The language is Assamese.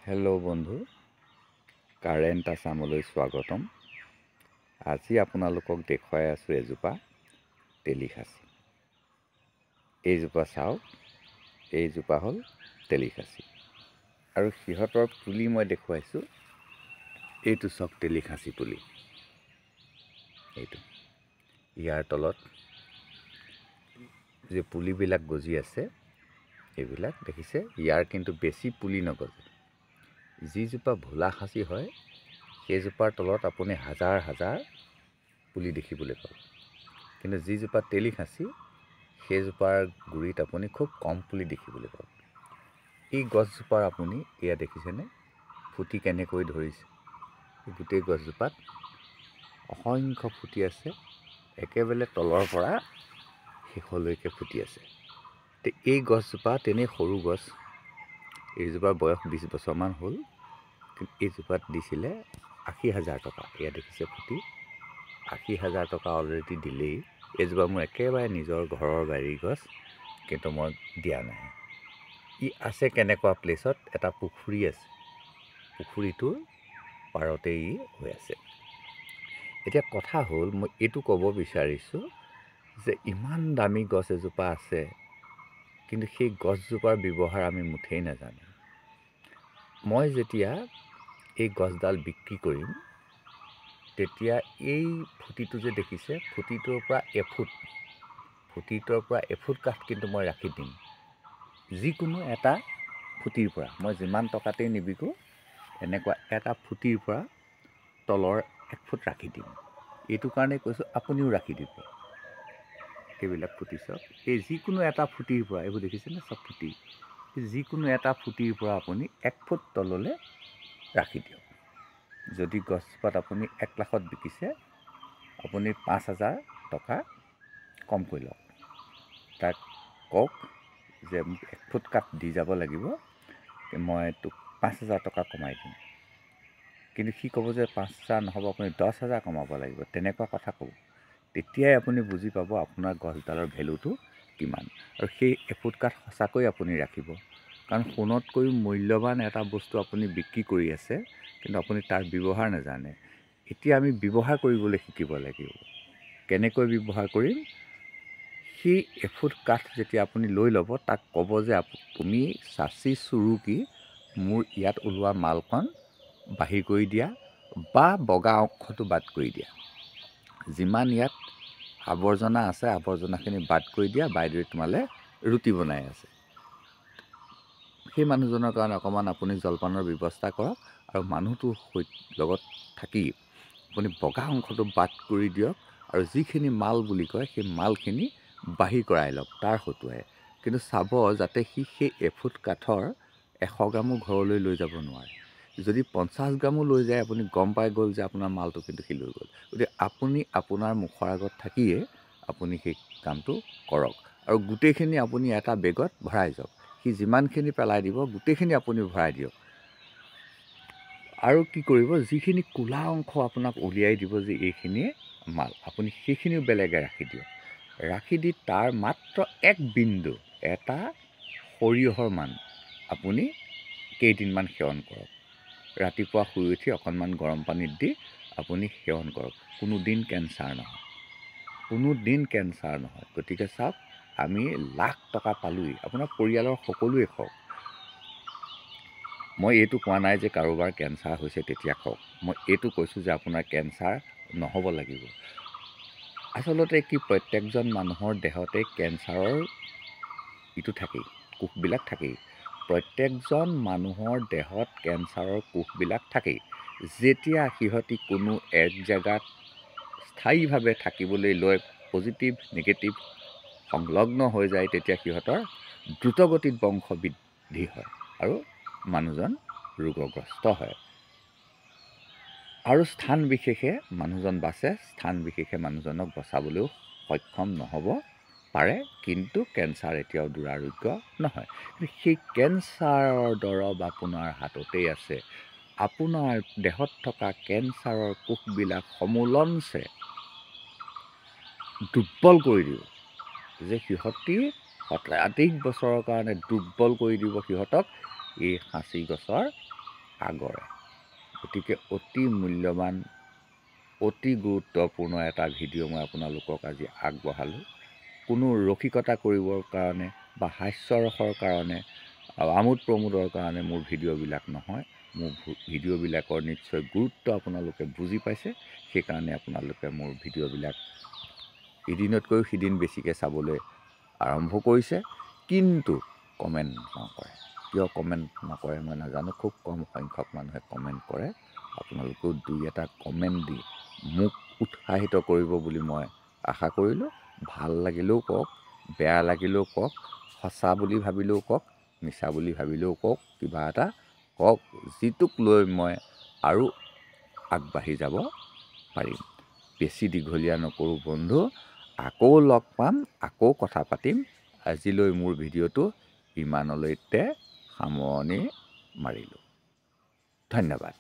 হেল্ল' বন্ধু, কাৰেণ্ট আছামলৈ স্বাগতম। আজি আপোনালোকক দেখুৱাই আছোঁ এজোপা তেলিখাচি। এইজোপা চাওক, এইজোপা হ'ল তেলিখাচি আৰু সিহঁতৰ পুলি মই দেখুৱাইছোঁ। এইটো চাওক তেলিখাচি পুলি, এইটো ইয়াৰ তলত যে পুলিবিলাক গজি আছে এইবিলাক দেখিছে। ইয়াৰ কিন্তু বেছি পুলি নগজে। যিজোপা ভোলা খাচি হয় সেইজোপাৰ তলত আপুনি হাজাৰ হাজাৰ পুলি দেখিবলৈ পাব, কিন্তু যিজোপা তেলিখাচি সেইজোপাৰ গুৰিত আপুনি খুব কম পুলি দেখিবলৈ পাব। এই গছজোপাৰ আপুনি এয়া দেখিছেনে ফুটি কেনেকৈ ধৰিছে। গোটেই গছজোপাত অসংখ্য ফুটি আছে, একেবাৰে তলৰ পৰা শেষলৈকে ফুটি আছে। এই গছজোপা তেনেই সৰু গছ, এইজোপাৰ বয়স 20 বছৰমান হ'ল, কিন্তু এইজোপাত দিছিলে 80,000 টকা। এয়া দেখিছে ফুটি 80,000 টকা অলৰেডি দিলেই। এইজোপা মোৰ একেবাৰে নিজৰ ঘৰৰ বাৰীৰ গছ, কিন্তু মই দিয়া নাই। ই আছে কেনেকুৱা প্লেচত, এটা পুখুৰী আছে, পুখুৰীটোৰ পাৰতে ই হৈ আছে। এতিয়া কথা হ'ল, মই এইটো ক'ব বিচাৰিছোঁ যে ইমান দামী গছ এজোপা আছে, কিন্তু সেই গছজোপাৰ ব্যৱহাৰ আমি মুঠেই নাজানো। মই যেতিয়া এই গছডাল বিক্ৰী কৰিম, তেতিয়া এই ফুটিটো যে দেখিছে, ফুটিটোৰ পৰা এফুট কাঠ কিন্তু মই ৰাখি দিম। যিকোনো এটা ফুটিৰ পৰা মই যিমান টকাতেই নিবিকো, এনেকুৱা এটা ফুটিৰ পৰা তলৰ 1 ফুট ৰাখি দিম। এইটো কাৰণে কৈছোঁ আপুনিও ৰাখি দিব। এইবিলাক ফুটি চাওক, এই যিকোনো এটা ফুটিৰ পৰা, এইবোৰ দেখিছেনে চব ফুটি, যিকোনো এটা ফুটিৰ পৰা আপুনি 1 ফুট তললৈ ৰাখি দিয়ক। যদি গছজোপাত আপুনি 1 লাখত বিকিছে, আপুনি 5,000 টকা কমকৈ লওক। তাক কওক যে মোক 1 ফুট কাঠ দি যাব লাগিব, মই তোক 5,000 টকা কমাই দিম। কিন্তু সি ক'ব যে 5,000 নহ'ব, আপুনি 10,000 কমাব লাগিব, তেনেকুৱা কথা ক'ব। তেতিয়াই আপুনি বুজি পাব আপোনাৰ গছডালৰ ভেলুটো কিমান। আৰু সেই 1 ফুট কাঠ সঁচাকৈ আপুনি ৰাখিব, কাৰণ সোণতকৈও মূল্যৱান এটা বস্তু আপুনি বিক্ৰী কৰি আছে, কিন্তু আপুনি তাৰ ব্যৱহাৰ নাজানে। এতিয়া আমি ব্যৱহাৰ কৰিবলৈ শিকিব লাগিব। কেনেকৈ ব্যৱহাৰ কৰিম? সেই 1 ফুট কাঠ যেতিয়া আপুনি লৈ ল'ব, তাক ক'ব যে তুমি চাচি চুৰুকি মোৰ ইয়াত ওলোৱা মালখন বাহিৰ কৰি দিয়া, বা বগা অংশটো বাদ কৰি দিয়া। যিমান ইয়াত আৱৰ্জনা আছে, আৱৰ্জনাখিনি বাদ কৰি দিয়া। বাইদেৱে তোমালৈ ৰুটি বনাই আছে। সেই মানুহজনৰ কাৰণে অকণমান আপুনি জলপানৰ ব্যৱস্থা কৰক, আৰু মানুহটোৰ লগত থাকি আপুনি বগা অংশটো বাদ কৰি দিয়ক, আৰু যিখিনি মাল বুলি কয় সেই মালখিনি বাহিৰ কৰাই লওক তাৰ হতুৱাই। কিন্তু চাব যাতে সি সেই 1 ফুট কাঠৰ 100 গ্ৰামো ঘৰলৈ লৈ যাব নোৱাৰে। যদি 50 গ্ৰামো লৈ যায়, আপুনি গম পাই গ'ল যে আপোনাৰ মালটো কিন্তু সি লৈ গ'ল। গতিকে আপুনি আপোনাৰ মুখৰ আগত থাকিয়ে আপুনি সেই কামটো কৰক, আৰু গোটেইখিনি আপুনি এটা বেগত ভৰাই যাওক। সি যিমানখিনি পেলাই দিব, গোটেইখিনি আপুনি ভৰাই দিয়ক। আৰু কি কৰিব, যিখিনি ক'লা অংশ আপোনাক উলিয়াই দিব যে এইখিনিয়ে মাল, আপুনি সেইখিনিও বেলেগে ৰাখি দিয়ক। ৰাখি দি তাৰ মাত্ৰ 1 বিন্দু, এটা সৰিয়হৰ মান আপুনি কেইদিনমান সেৱন কৰক। ৰাতিপুৱা শুই উঠি অকণমান গৰম পানীত দি আপুনি সেৱন কৰক। কোনোদিন কেঞ্চাৰ নহয়। গতিকে চাওক, আমি লাখ টকা পালোঁৱেই, আপোনাৰ পৰিয়ালৰ সকলোৱে খাওক। মই এইটো কোৱা নাই যে কাৰোবাৰ কেঞ্চাৰ হৈছে তেতিয়া খাওক। মই এইটো কৈছোঁ যে আপোনাৰ কেঞ্চাৰ নহ'ব লাগিব। আচলতে কি, প্ৰত্যেকজন মানুহৰ দেহতে কেঞ্চাৰৰ ইটো থাকেই, কোষবিলাক থাকেই। প্ৰত্যেকজন মানুহৰ দেহত কেঞ্চাৰৰ কোষবিলাক থাকেই। যেতিয়া সিহঁতি কোনো এক জেগাত স্থায়ীভাৱে থাকিবলৈ লৈ পজিটিভ নেগেটিভ সংলগ্ন হৈ যায়, তেতিয়া সিহঁতৰ দ্ৰুতগতিত বংশ বৃদ্ধি হয় আৰু মানুহজন ৰোগগ্ৰস্ত হয়। আৰু স্থান বিশেষে মানুহজন বাচে, স্থান বিশেষে মানুহজনক বচাবলৈও সক্ষম নহ'ব পাৰে, কিন্তু কেঞ্চাৰ এতিয়াও দুৰাৰোগ্য নহয়। সেই কেঞ্চাৰৰ দৰৱ আপোনাৰ হাততেই আছে। আপোনাৰ দেহত থকা কেঞ্চাৰৰ কোষবিলাক সমূলঞ্চে দুৰ্বল কৰি দিব, যে সিহঁতি শতাধিক বছৰৰ কাৰণে দুৰ্বল কৰি দিব সিহঁতক এই সাঁচি গছৰ আগৰে। গতিকে অতি মূল্যৱান অতি গুৰুত্বপূৰ্ণ এটা ভিডিঅ' মই আপোনালোকক আজি আগবঢ়ালোঁ। কোনো ৰসিকতা কৰিবৰ কাৰণে বা হাস্যৰসৰ কাৰণে আমোদ প্ৰমোদৰ কাৰণে মোৰ ভিডিঅ'বিলাক নহয়। মোৰ ভিডিঅ'বিলাকৰ নিশ্চয় গুৰুত্ব আপোনালোকে বুজি পাইছে। সেইকাৰণে আপোনালোকে মোৰ ভিডিঅ'বিলাক এদিনতকৈ সিদিন বেছিকৈ চাবলৈ আৰম্ভ কৰিছে, কিন্তু কমেণ্ট নকৰে। কিয় কমেণ্ট নকৰে মই নাজানো। খুব কম সংখ্যক মানুহে কমেণ্ট কৰে। আপোনালোকেও দুই এটা কমেণ্ট দি মোক উৎসাহিত কৰিব বুলি মই আশা কৰিলোঁ। ভাল লাগিলেও কওক, বেয়া লাগিলেও কওক, সঁচা বুলি ভাবিলেও কওক, মিছা বুলি ভাবিলেও কওক, কিবা এটা কওক, যিটোক লৈ মই আৰু আগবাঢ়ি যাব পাৰিম। বেছি দীঘলীয়া নকৰোঁ বন্ধু, আকৌ লগ পাম, আকৌ কথা পাতিম। আজিলৈ মোৰ ভিডিঅ'টো ইমানলৈতে সামৰণি মাৰিলোঁ। ধন্যবাদ।